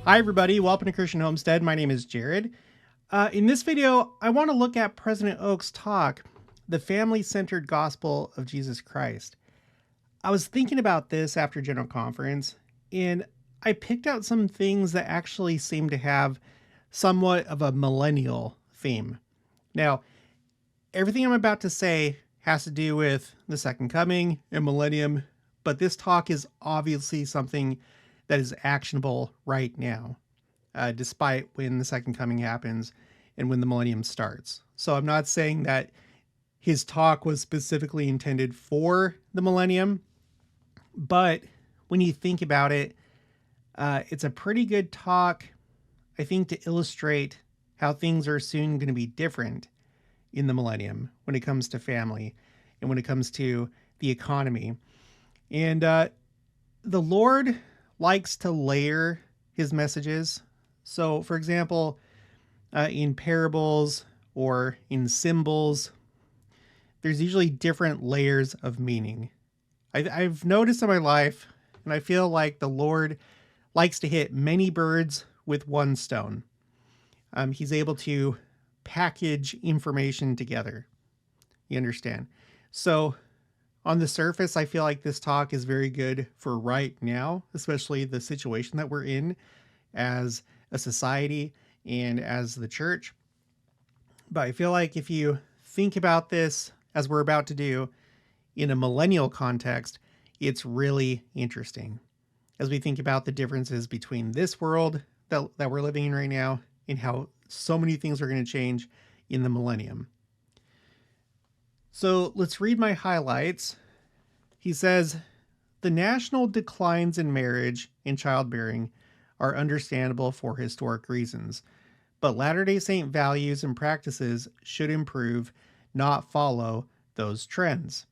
Hi everybody, welcome to Christian Homestead. My name is Jared. In this video, I want to look at President Oak's talk, The Family-Centered Gospel of Jesus Christ. I was thinking about this after General Conference, and I picked out some things that actually seem to have somewhat of a millennial theme. Now, everything I'm about to say has to do with the Second Coming and Millennium, but this talk is obviously something that is actionable right now, despite when the Second Coming happens and when the Millennium starts. So I'm not saying that his talk was specifically intended for the Millennium, but when you think about it, it's a pretty good talk, I think, to illustrate how things are soon going to be different in the Millennium when it comes to family and when it comes to the economy. And the Lord likes to layer his messages. So, for example, in parables or in symbols, there's usually different layers of meaning. I've noticed in my life, and I feel like the Lord likes to hit many birds with one stone. He's able to package information together. You understand? So, on the surface, I feel like this talk is very good for right now, especially the situation that we're in as a society and as the church. But I feel like if you think about this, as we're about to do, in a millennial context, it's really interesting. As we think about the differences between this world that we're living in right now and how so many things are going to change in the millennium. So let's read my highlights. He says, the national declines in marriage and childbearing are understandable for historic reasons, but Latter-day Saint values and practices should improve, not follow those trends.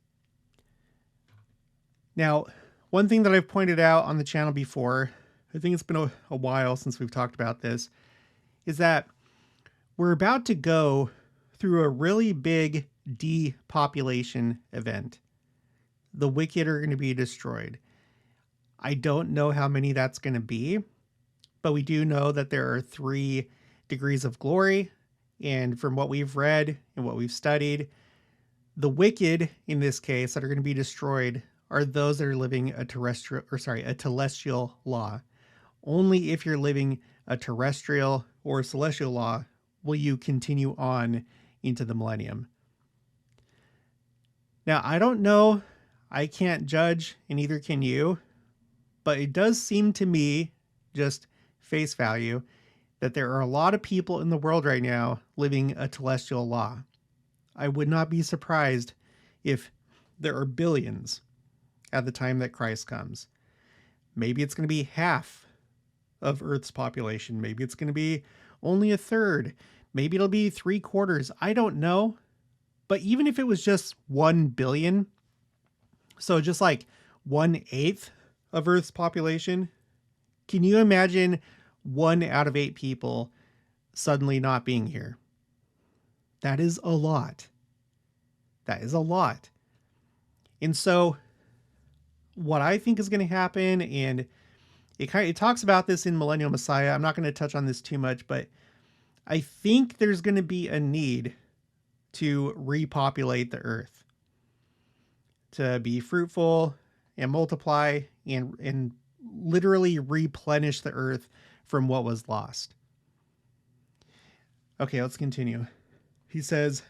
Now, one thing that I've pointed out on the channel before, I think it's been a while since we've talked about this, is that we're about to go through a really big depopulation event. The wicked are going to be destroyed. I don't know how many that's going to be, but we do know that there are 3 degrees of glory. And from what we've read and what we've studied, the wicked in this case that are going to be destroyed are those that are living a telestial law. Only if you're living a terrestrial or celestial law will you continue on into the millennium. Now, I don't know, I can't judge, and neither can you, but it does seem to me, just face value, that there are a lot of people in the world right now living a telestial law. I would not be surprised if there are billions at the time that Christ comes. Maybe it's going to be half of Earth's population. Maybe it's going to be only a third. Maybe it'll be 3/4. I don't know. But even if it was just 1 billion, so just like 1/8 of Earth's population, can you imagine 1 out of 8 people suddenly not being here? That is a lot. That is a lot. And so what I think is going to happen, and it talks about this in Millennial Messiah. I'm not going to touch on this too much, but I think there's going to be a need to repopulate the earth, to be fruitful and multiply and literally replenish the earth from what was lost. Okay, let's continue. He says,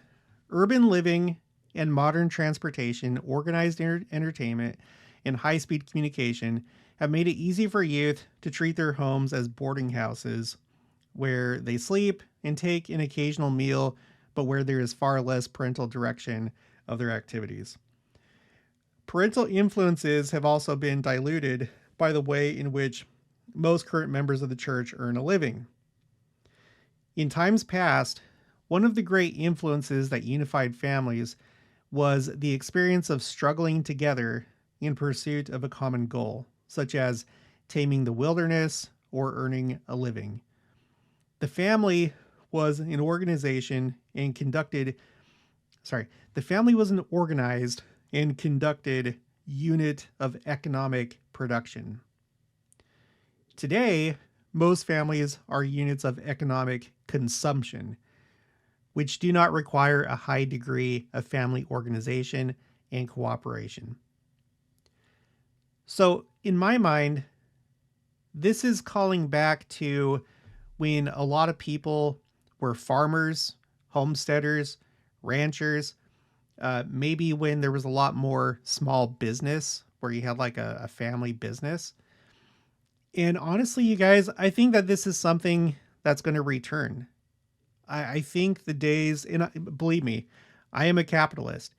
urban living and modern transportation, organized entertainment, and high-speed communication have made it easy for youth to treat their homes as boarding houses where they sleep and take an occasional meal, but where there is far less parental direction of their activities. Parental influences have also been diluted by the way in which most current members of the church earn a living. In times past, one of the great influences that unified families was the experience of struggling together in pursuit of a common goal, such as taming the wilderness or earning a living. The family was an organization and conducted unit of economic production. Today, most families are units of economic consumption, which do not require a high degree of family organization and cooperation. So, in my mind, this is calling back to when a lot of people were farmers, homesteaders, ranchers, maybe when there was a lot more small business where you had like a family business. And honestly, you guys, I think that this is something that's going to return. I think the days, and believe me, I am a capitalist.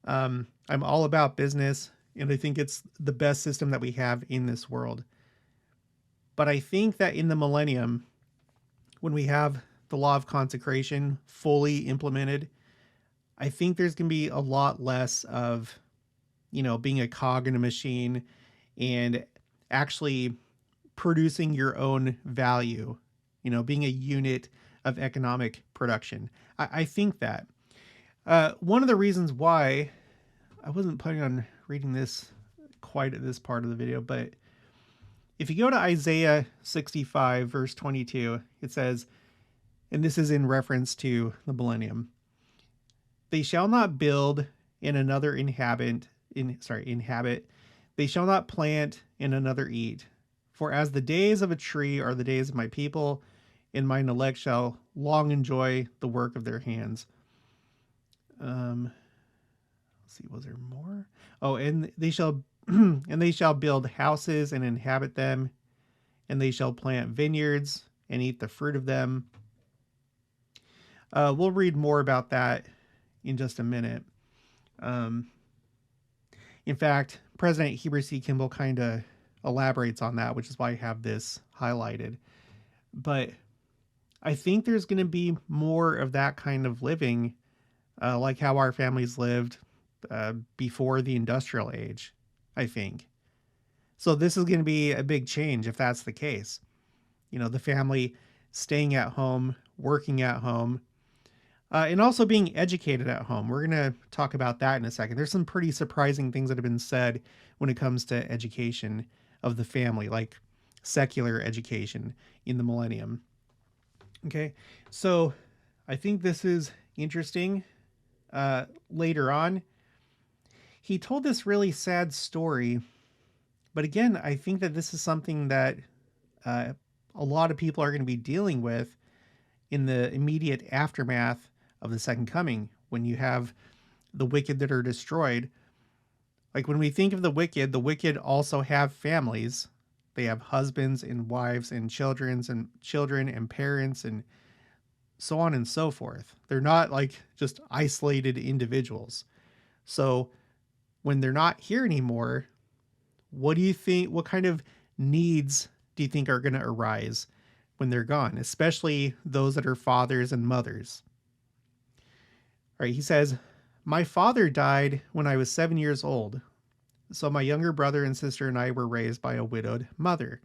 I'm all about business, and I think it's the best system that we have in this world. But I think that in the millennium, when we have the law of consecration fully implemented, I think there's going to be a lot less of, being a cog in a machine and actually producing your own value, being a unit of economic production. I think that. One of the reasons why I wasn't planning on reading this quite at this part of the video, but if you go to Isaiah 65, verse 22, it says, and this is in reference to the millennium, they shall not build and another inhabit. They shall not plant and another eat. For as the days of a tree are the days of my people, and mine elect shall long enjoy the work of their hands. Let's see, was there more? Oh, and they shall and they shall build houses and inhabit them, and they shall plant vineyards and eat the fruit of them. We'll read more about that in just a minute. In fact, President Heber C. Kimball kind of elaborates on that, which is why I have this highlighted. But I think there's going to be more of that kind of living, like how our families lived before the industrial age, I think. So this is going to be a big change if that's the case. The family staying at home, working at home, and also being educated at home. We're going to talk about that in a second. There's some pretty surprising things that have been said when it comes to education of the family, like secular education in the millennium. Okay, so I think this is interesting. Later on, he told this really sad story. But again, I think that this is something that a lot of people are going to be dealing with in the immediate aftermath of the second coming, when you have the wicked that are destroyed. Like when we think of the wicked also have families. They have husbands and wives and children and parents and so on and so forth. They're not like just isolated individuals. So when they're not here anymore, what do you think, what kind of needs do you think are going to arise when they're gone, especially those that are fathers and mothers? All right, he says, my father died when I was 7 years old. So my younger brother and sister and I were raised by a widowed mother.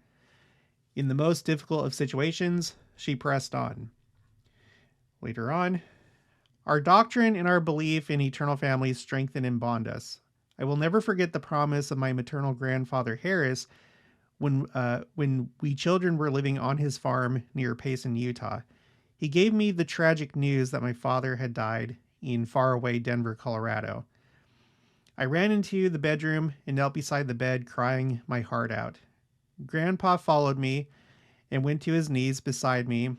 In the most difficult of situations, she pressed on. Later on, our doctrine and our belief in eternal families strengthen and bond us. I will never forget the promise of my maternal grandfather Harris when we children were living on his farm near Payson, Utah. He gave me the tragic news that my father had died in faraway Denver, Colorado. I ran into the bedroom and knelt beside the bed, crying my heart out. Grandpa followed me and went to his knees beside me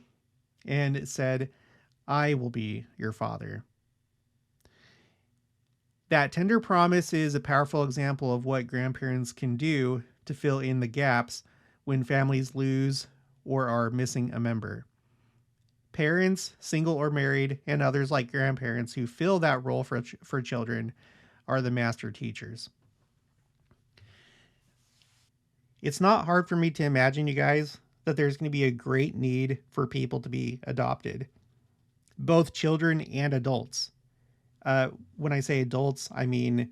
and said, I will be your father. That tender promise is a powerful example of what grandparents can do to fill in the gaps when families lose or are missing a member. Parents, single or married, and others like grandparents who fill that role for children are the master teachers. It's not hard for me to imagine, you guys, that there's going to be a great need for people to be adopted, both children and adults. When I say adults, I mean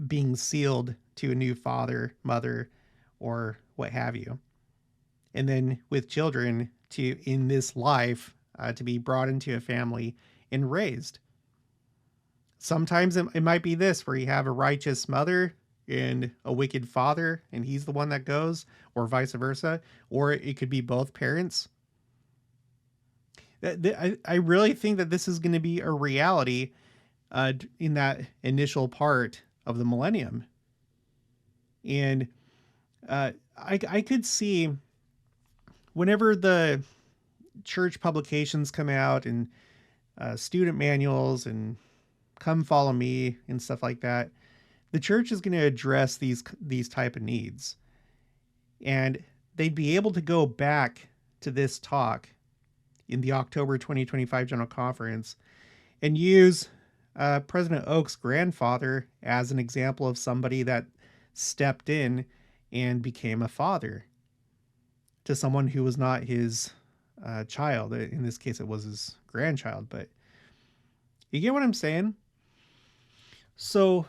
being sealed to a new father, mother, or what have you. And then with children, in this life, to be brought into a family and raised. Sometimes it might be this, where you have a righteous mother and a wicked father, and he's the one that goes, or vice versa, or it could be both parents. I really think that this is going to be a reality in that initial part of the millennium. And I could see whenever the church publications come out and student manuals and come follow me and stuff like that, the church is going to address these type of needs. And they'd be able to go back to this talk in the October 2025 General Conference and use President Oak's grandfather as an example of somebody that stepped in and became a father to someone who was not his child. In this case, it was his grandchild, but you get what I'm saying? So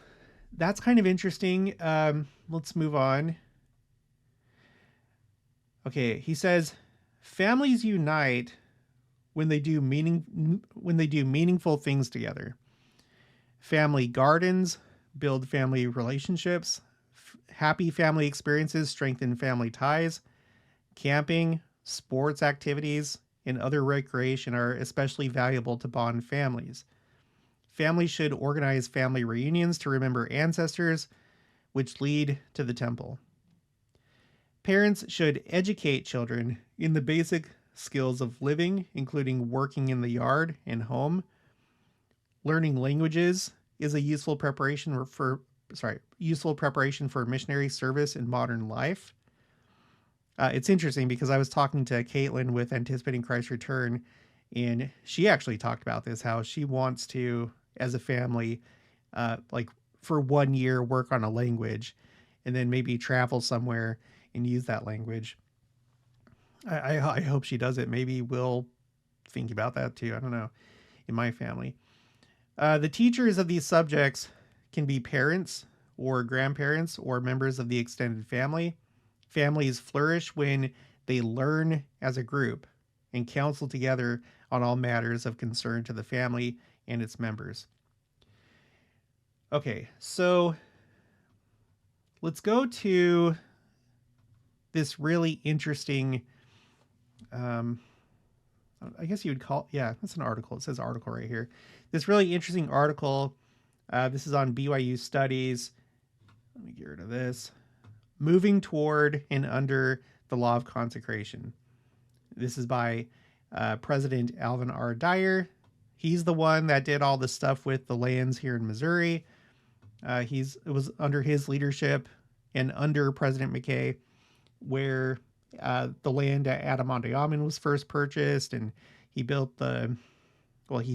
that's kind of interesting. Let's move on. Okay, he says, families unite when they do meaningful things together. Family gardens build family relationships. Happy family experiences strengthen family ties. Camping, sports activities, and other recreation are especially valuable to bond families. Families should organize family reunions to remember ancestors, which lead to the temple. Parents should educate children in the basic skills of living, including working in the yard and home. Learning languages is a useful preparation for missionary service in modern life. It's interesting because I was talking to Caitlin with Anticipating Christ's Return, and she actually talked about this, how she wants to, as a family, like for 1 year, work on a language and then maybe travel somewhere and use that language. I hope she does it. Maybe we'll think about that too. I don't know, in my family. The teachers of these subjects can be parents or grandparents or members of the extended family. Families flourish when they learn as a group and counsel together on all matters of concern to the family and its members. Okay, so let's go to this really interesting, I guess you would call, yeah, that's an article. It says article right here. This really interesting article. This is on BYU Studies. Let me get rid of this. Moving Toward and Under the Law of Consecration. This is by President Alvin R. Dyer. He's the one that did all the stuff with the lands here in Missouri. It was under his leadership and under President McKay where the land at Adamonte was first purchased, and he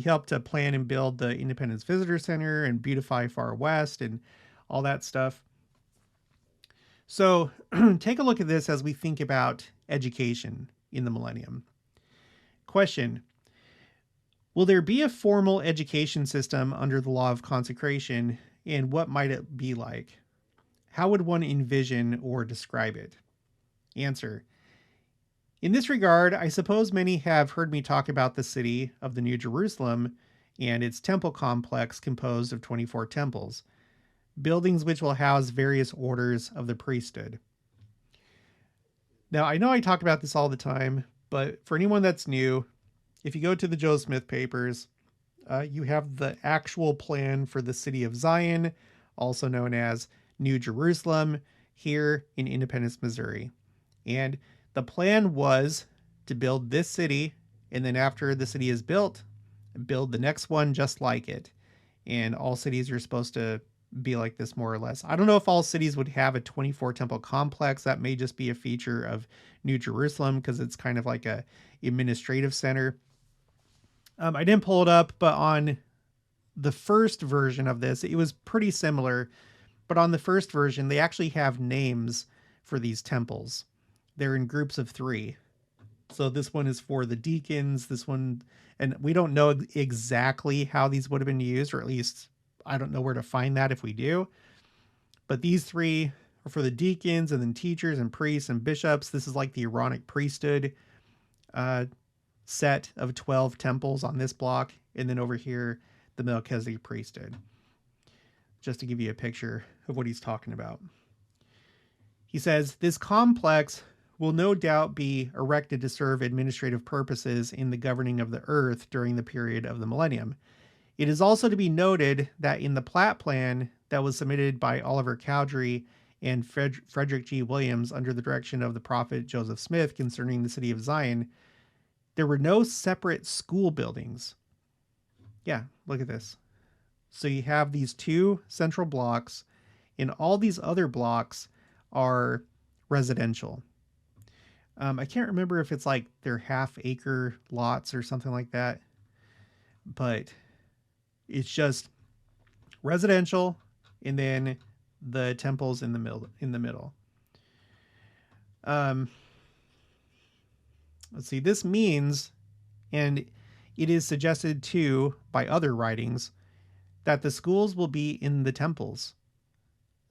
helped to plan and build the Independence Visitor Center and beautify Far West and all that stuff. So take a look at this as we think about education in the millennium. Question: will there be a formal education system under the law of consecration, and what might it be like? How would one envision or describe it? Answer: in this regard, I suppose many have heard me talk about the city of the New Jerusalem and its temple complex composed of 24 temples, buildings which will house various orders of the priesthood. Now, I know I talk about this all the time, but for anyone that's new, if you go to the Joe Smith papers, you have the actual plan for the city of Zion, also known as New Jerusalem, here in Independence, Missouri. And the plan was to build this city, and then after the city is built, build the next one just like it. And all cities are supposed to be like this, more or less. I don't know if all cities would have a 24 temple complex. That may just be a feature of New Jerusalem because it's kind of like a administrative center. I didn't pull it up, but on the first version of this, it was pretty similar. But on the first version, they actually have names for these temples. They're in groups of 3. So this one is for the deacons, this one, and we don't know exactly how these would have been used, or at least I don't know where to find that if we do. But these 3 are for the deacons, and then teachers and priests and bishops. This is like the Aaronic priesthood set of 12 temples on this block. And then over here, the Melchizedek priesthood. just to give you a picture of what he's talking about. He says, this complex will no doubt be erected to serve administrative purposes in the governing of the earth during the period of the millennium. It is also to be noted that in the plat plan that was submitted by Oliver Cowdery and Frederick G. Williams under the direction of the prophet Joseph Smith concerning the city of Zion, there were no separate school buildings. Yeah, look at this. So you have these two central blocks, and all these other blocks are residential. I can't remember if it's like they're half-acre lots or something like that, but it's just residential, and then the temple's in the middle. Let's see. This means, and it is suggested too by other writings, that the schools will be in the temples.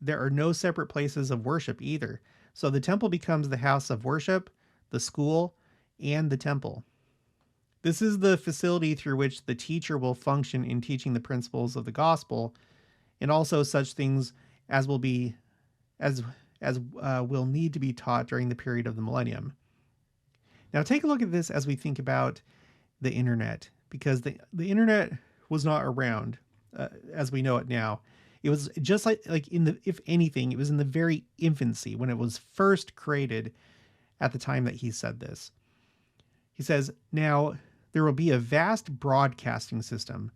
There are no separate places of worship either. So the temple becomes the house of worship, the school, and the temple. This is the facility through which the teacher will function in teaching the principles of the gospel, and also such things as will be will need to be taught during the period of the millennium. Now take a look at this as we think about the internet, because the internet was not around as we know it now. It was just like in the, if anything, it was in the very infancy when it was first created at the time that he said this. He says, now there will be a vast broadcasting system.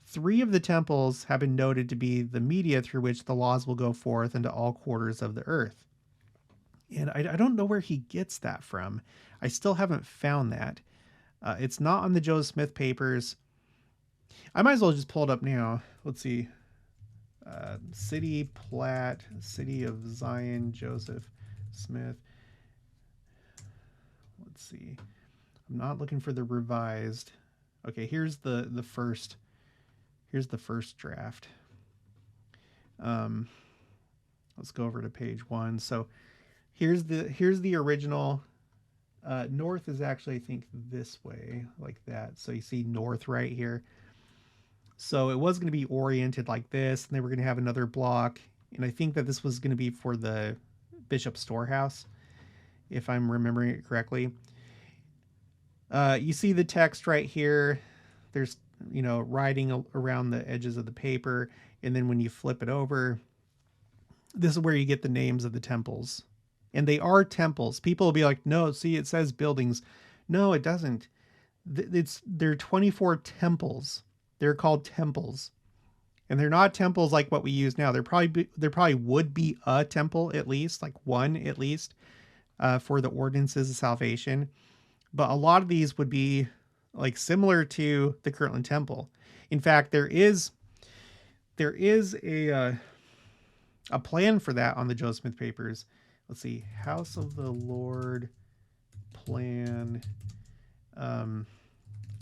3 of the temples have been noted to be the media through which the laws will go forth into all quarters of the earth. And I don't know where he gets that from. I still haven't found that. It's not on the Joseph Smith papers. I might as well just pull it up now. Let's see. City plat, City of Zion, Joseph Smith. Let's see. I'm not looking for the revised. Okay, here's the first. Here's the first draft. Let's go over to page 1. So here's the original. North is actually, I think, this way, like that. So you see north right here. So it was going to be oriented like this, and they were going to have another block. And I think that this was going to be for the Bishop Storehouse, if I'm remembering it correctly. You see the text right here. There's, writing around the edges of the paper. And then when you flip it over, this is where you get the names of the temples. And they are temples. People will be like, no, see, it says buildings. No, it doesn't. They're 24 temples. They're called temples. And they're not temples like what we use now. There probably would be a temple at least, like one at least, for the ordinances of salvation. But a lot of these would be like similar to the Kirtland Temple. In fact, there is a plan for that on the Joseph Smith papers. Let's see, House of the Lord plan,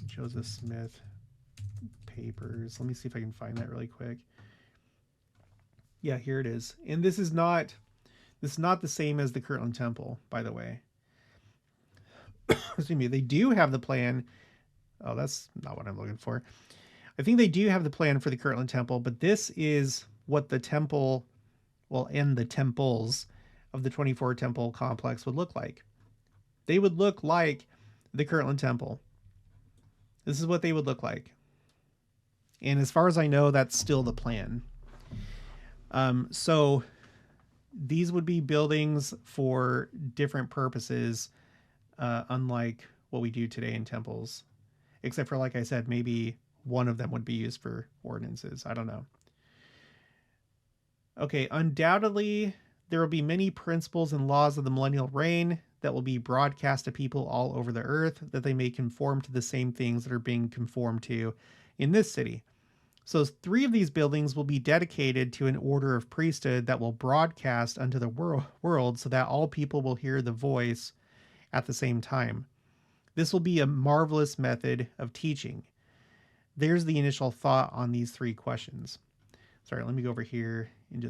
Joseph Smith papers. Let me see if I can find that really quick. Yeah, here it is. And this is not the same as the Kirtland Temple, by the way. Excuse me. They do have the plan. Oh, that's not what I'm looking for. I think they do have the plan for the Kirtland Temple, but this is what the temple, and the temples of the 24 temple complex would look like. They would look like the Kirtland Temple. This is what they would look like. And as far as I know, that's still the plan. So these would be buildings for different purposes, unlike what we do today in temples. Except for, like I said, maybe one of them would be used for ordinances. I don't know. Okay, undoubtedly, there will be many principles and laws of the millennial reign that will be broadcast to people all over the earth, that they may conform to the same things that are being conformed to in this city. So 3 of these buildings will be dedicated to an order of priesthood that will broadcast unto the world so that all people will hear the voice at the same time. This will be a marvelous method of teaching. There's the initial thought on these 3 questions. Sorry, let me go over here and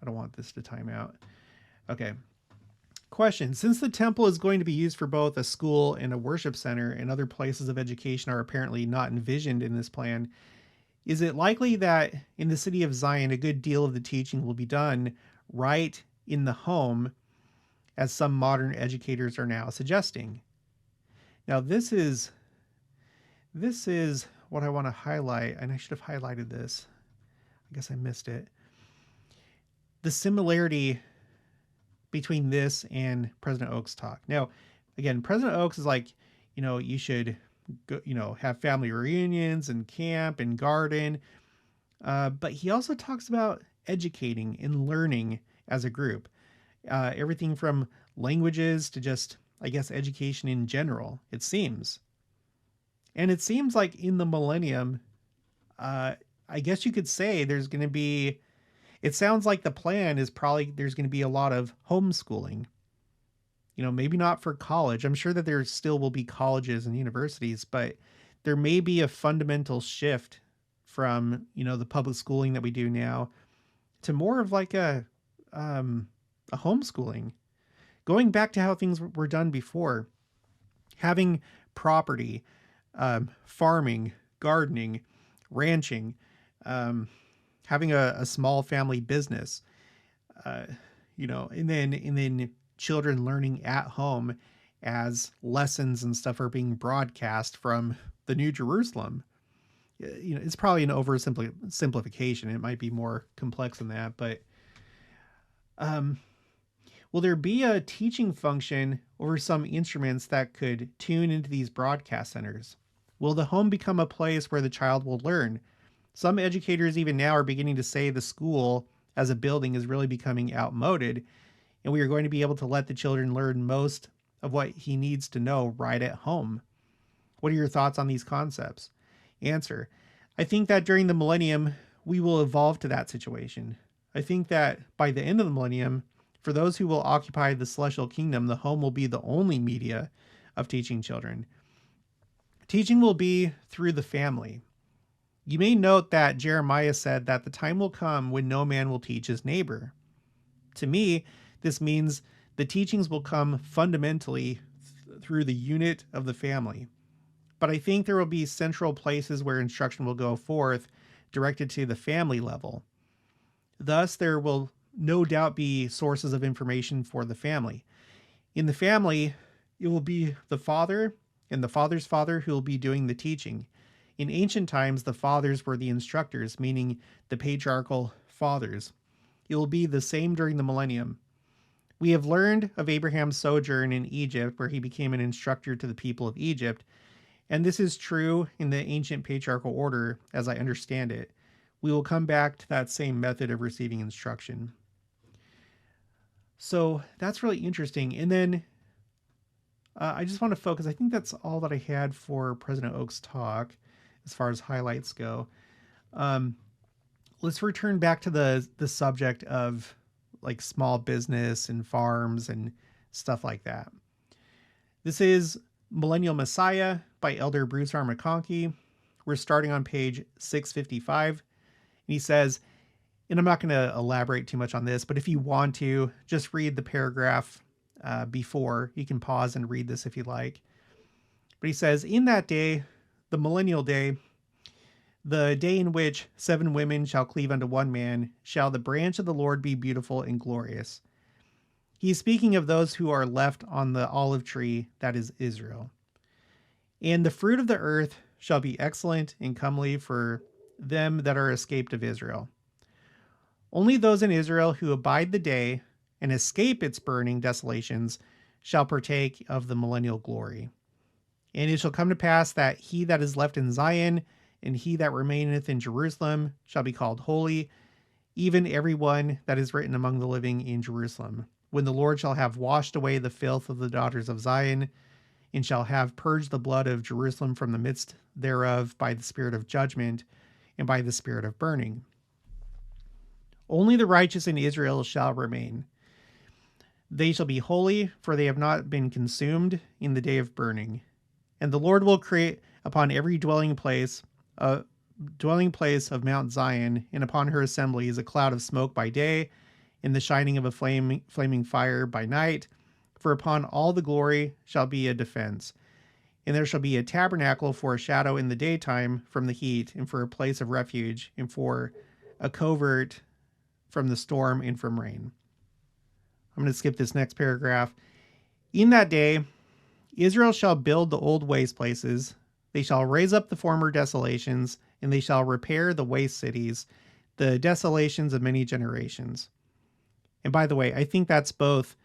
I don't want this to time out. Okay. Question. Since the temple is going to be used for both a school and a worship center, and other places of education are apparently not envisioned in this plan, Is it likely that in the city of Zion, a good deal of the teaching will be done right in the home, as some modern educators are now suggesting? Now, this is what I want to highlight, and I should have highlighted this. I guess I missed it. The similarity between this and President Oak's talk. Now, again, President Oak's is like, you should go, have family reunions and camp and garden. But he also talks about educating and learning as a group. Everything from languages to just, I guess, education in general, it seems. And it seems like in the millennium, I guess you could say it sounds like the plan is probably there's going to be a lot of homeschooling. Maybe not for college. I'm sure that there still will be colleges and universities, but there may be a fundamental shift from, the public schooling that we do now to more of like a homeschooling, going back to how things were done before, having property, farming, gardening, ranching, having a small family business, and then children learning at home as lessons and stuff are being broadcast from the New Jerusalem. It's probably an oversimplification. It might be more complex than that, but will there be a teaching function over some instruments that could tune into these broadcast centers? Will the home become a place where the child will learn? Some educators even now are beginning to say the school as a building is really becoming outmoded, and we are going to be able to let the children learn most of what he needs to know right at home. What are your thoughts on these concepts? Answer: I think that during the millennium, we will evolve to that situation. I think that by the end of the millennium, for those who will occupy the celestial kingdom, the home will be the only media of teaching children. Teaching will be through the family. You may note that Jeremiah said that the time will come when no man will teach his neighbor. To me, this means the teachings will come fundamentally through the unit of the family. But I think there will be central places where instruction will go forth directed to the family level. Thus, there will no doubt be sources of information for the family. In the family, it will be the father and the father's father who will be doing the teaching. In ancient times, the fathers were the instructors, meaning the patriarchal fathers. It will be the same during the millennium. We have learned of Abraham's sojourn in Egypt, where he became an instructor to the people of Egypt, and this is true in the ancient patriarchal order, as I understand it. We will come back to that same method of receiving instruction. So that's really interesting. And then I just want to focus, I think that's all that I had for President Oak's talk as far as highlights go. Let's return back to the subject of like small business and farms and stuff like that. This is Millennial Messiah by Elder Bruce R. McConkie. We're starting on page 655. And he says, and I'm not going to elaborate too much on this, but if you want to, just read the paragraph before. You can pause and read this if you like. But he says, in that day, the millennial day, the day in which 7 women shall cleave unto one man, shall the branch of the Lord be beautiful and glorious. He is speaking of those who are left on the olive tree, that is Israel. And the fruit of the earth shall be excellent and comely for them that are escaped of Israel. Only those in Israel who abide the day and escape its burning desolations shall partake of the millennial glory. And it shall come to pass that he that is left in Zion and he that remaineth in Jerusalem shall be called holy, even every one that is written among the living in Jerusalem, when the Lord shall have washed away the filth of the daughters of Zion, and shall have purged the blood of Jerusalem from the midst thereof by the spirit of judgment and by the spirit of burning. Only the righteous in Israel shall remain. They shall be holy, for they have not been consumed in the day of burning. And the Lord will create upon every dwelling place of Mount Zion, and upon her assemblies a cloud of smoke by day, and the shining of a flaming fire by night. For upon all the glory shall be a defense, And there shall be a tabernacle for a shadow in the daytime from the heat, and for a place of refuge, and for a covert from the storm and from rain. I'm going to skip this next paragraph. In that day, Israel shall build the old waste places. They shall raise up the former desolations, and they shall repair the waste cities, the desolations of many generations. And by the way, I think that's both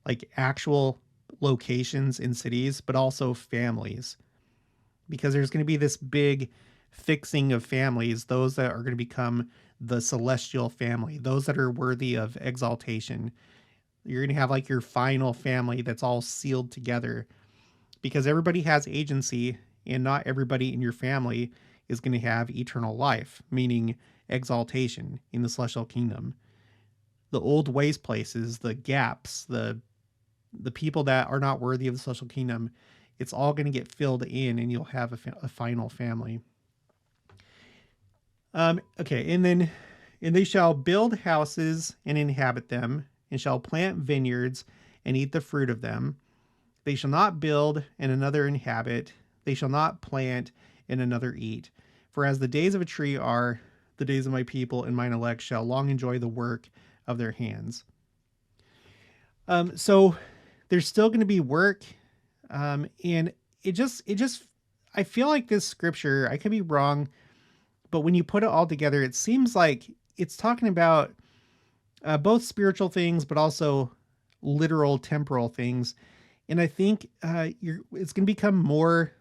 like actual locations in cities, but also families, because there's going to be this big fixing of families, those that are going to become the celestial family, those that are worthy of exaltation. You're going to have like your final family that's all sealed together, because everybody has agency, and not everybody in your family is going to have eternal life, meaning exaltation in the celestial kingdom. The old waste places, the gaps, the people that are not worthy of the celestial kingdom, it's all going to get filled in, and you'll have a final family. Okay, and they shall build houses and inhabit them, and shall plant vineyards and eat the fruit of them. They shall not build and another inhabit. They shall not plant and another eat. For as the days of a tree are, the days of my people and mine elect shall long enjoy the work of their hands. So there's still going to be work. And it just, I feel like this scripture, I could be wrong, but when you put it all together, it seems like it's talking about both spiritual things, but also literal temporal things. And I think it's going to become more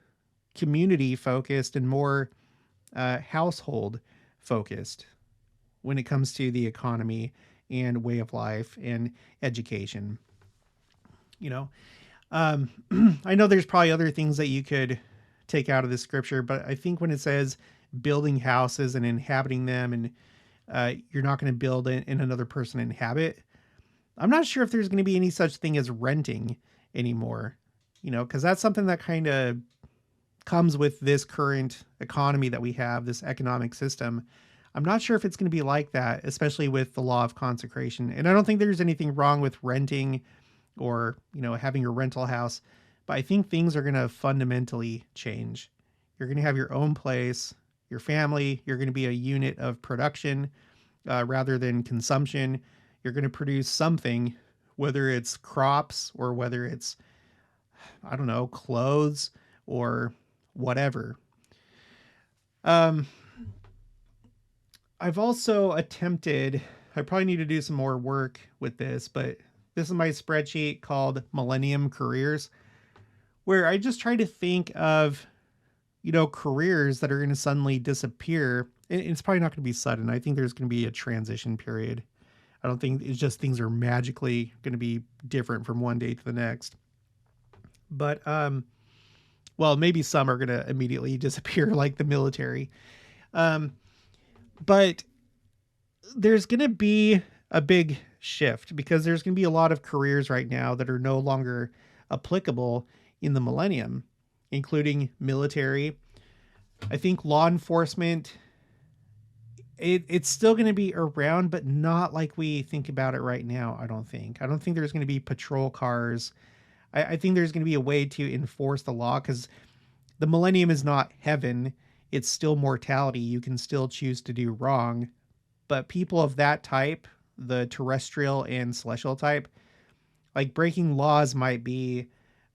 community focused and more household focused when it comes to the economy and way of life and education. You know, I know there's probably other things that you could take out of this scripture, but I think when it says building houses and inhabiting them, and you're not going to build and another person inhabit, I'm not sure if there's going to be any such thing as renting anymore, you know, because that's something that kind of comes with this current economy that we have, this economic system. I'm not sure if it's going to be like that, especially with the law of consecration. And I don't think there's anything wrong with renting or, you know, having a rental house, but I think things are going to fundamentally change. You're going to have your own place, your family. You're going to be a unit of production rather than consumption. You're going to produce something, whether it's crops or whether it's, I don't know, clothes or whatever. I've also attempted, I probably need to do some more work with this, but this is my spreadsheet called Millennium Careers, where I just try to think of, you know, careers that are going to suddenly disappear. It's probably not going to be sudden. I think there's going to be a transition period. I don't think it's just things are magically going to be different from one day to the next. But, well, maybe some are going to immediately disappear, like the military. But there's going to be a big shift, because there's going to be a lot of careers right now that are no longer applicable in the millennium, including military. I think law enforcement, it's still going to be around, but not like we think about it right now. I don't think there's going to be patrol cars. I think there's going to be a way to enforce the law, because the millennium is not heaven. It's still mortality. You can still choose to do wrong. But people of that type, the terrestrial and celestial type, like breaking laws might be,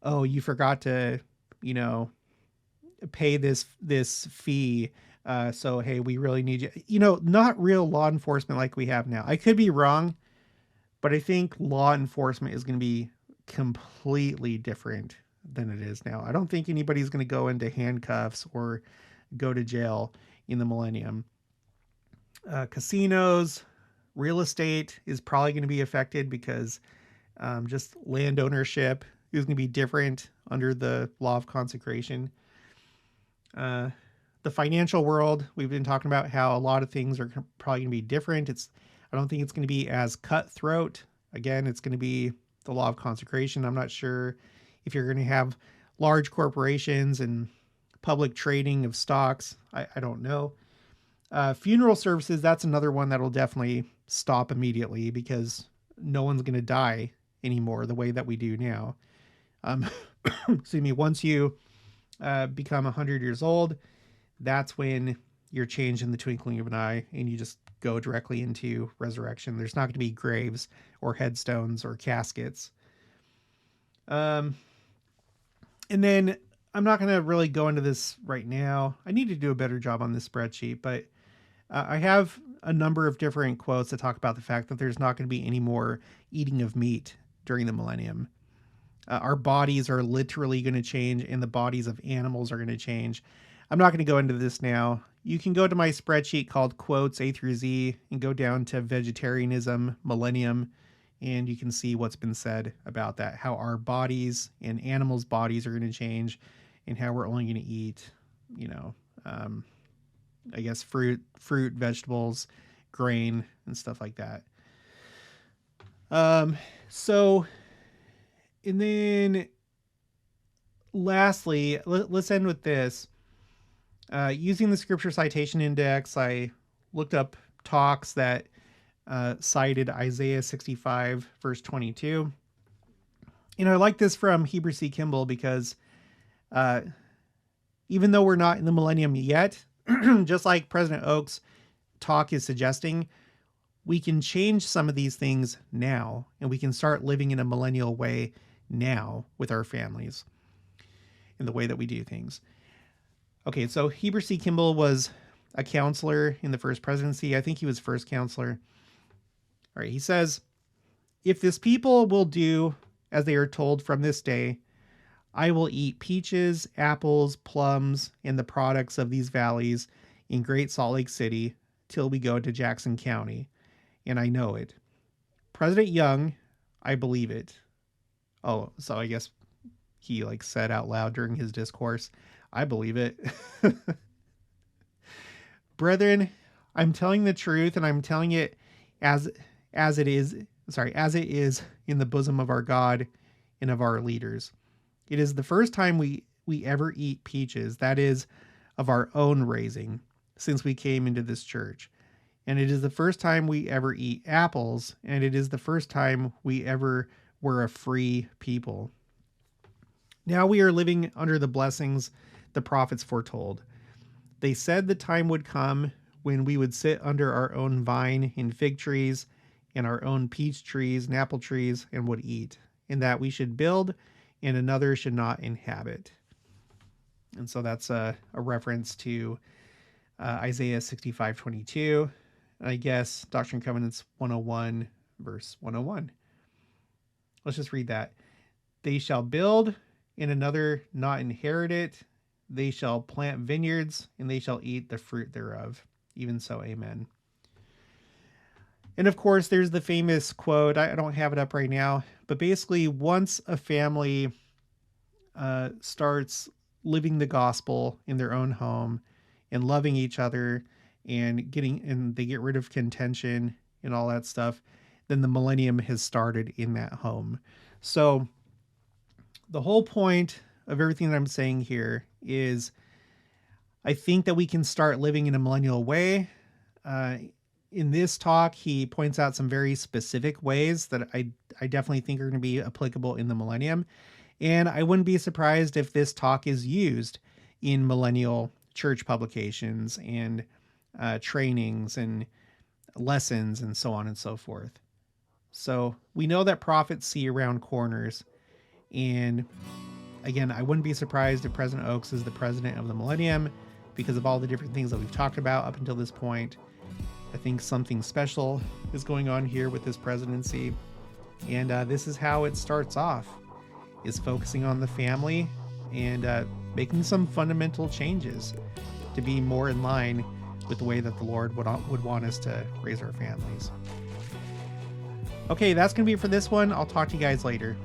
oh, you forgot to, you know, pay this fee. So, hey, we really need you. You know, not real law enforcement like we have now. I could be wrong, but I think law enforcement is going to be completely different than it is now. I don't think anybody's going to go into handcuffs or go to jail in the millennium. Casinos, real estate is probably going to be affected, because just land ownership is going to be different under the law of consecration. The financial world, we've been talking about how a lot of things are probably going to be different. I don't think it's going to be as cutthroat. Again, it's going to be the law of consecration. I'm not sure if you're going to have large corporations and public trading of stocks. I don't know. Funeral services, that's another one that'll definitely stop immediately, because no one's going to die anymore the way that we do now. Excuse me. Once you become 100 years old, that's when you're changed in the twinkling of an eye and you just go directly into resurrection. There's not going to be graves or headstones or caskets. And then I'm not going to really go into this right now. I need to do a better job on this spreadsheet, but I have a number of different quotes that talk about the fact that there's not going to be any more eating of meat during the millennium. Our bodies are literally going to change, and the bodies of animals are going to change. I'm not going to go into this now. You can go to my spreadsheet called Quotes A through Z and go down to Vegetarianism, Millennium, and you can see what's been said about that, how our bodies and animals' bodies are going to change, and how we're only going to eat, I guess fruit, vegetables, grain, and stuff like that. And then lastly, let's end with this. Using the scripture citation index, I looked up talks that cited Isaiah 65, verse 22. And I like this from Heber C. Kimball because even though we're not in the millennium yet, just like President Oak's talk is suggesting, we can change some of these things now, and we can start living in a millennial way now with our families in the way that we do things. Okay, so Heber C. Kimball was a counselor in the first presidency. I think he was first counselor. All right, he says, "If this people will do as they are told from this day, I will eat peaches, apples, plums, and the products of these valleys in Great Salt Lake City till we go to Jackson County. And I know it. President Young, I believe it." Oh, so I guess he said out loud during his discourse, "I believe it." "Brethren, I'm telling the truth, and I'm telling it as it is in the bosom of our God and of our leaders. It is the first time we ever eat peaches, that is, of our own raising, since we came into this church. And it is the first time we ever eat apples, and it is the first time we ever were a free people. Now we are living under the blessings the prophets foretold. They said the time would come when we would sit under our own vine and fig trees and our own peach trees and apple trees and would eat, and that we should build and another should not inhabit." And so that's a reference to Isaiah 65:22. And I guess Doctrine and Covenants 101, verse 101. Let's just read that. "They shall build and another not inherit it. They shall plant vineyards and they shall eat the fruit thereof. Even so, amen." And of course, there's the famous quote. I don't have it up right now, but basically, once a family starts living the gospel in their own home and loving each other and they get rid of contention and all that stuff, then the millennium has started in that home. So the whole point of everything that I'm saying here is I think that we can start living in a millennial way. In this talk, he points out some very specific ways that I definitely think are going to be applicable in the millennium. And I wouldn't be surprised if this talk is used in millennial church publications and trainings and lessons and so on and so forth. So we know that prophets see around corners. And again, I wouldn't be surprised if President Oaks is the president of the millennium because of all the different things that we've talked about up until this point. I think something special is going on here with this presidency. And this is how it starts off, is focusing on the family and making some fundamental changes to be more in line with the way that the Lord would want us to raise our families. Okay, that's going to be it for this one. I'll talk to you guys later.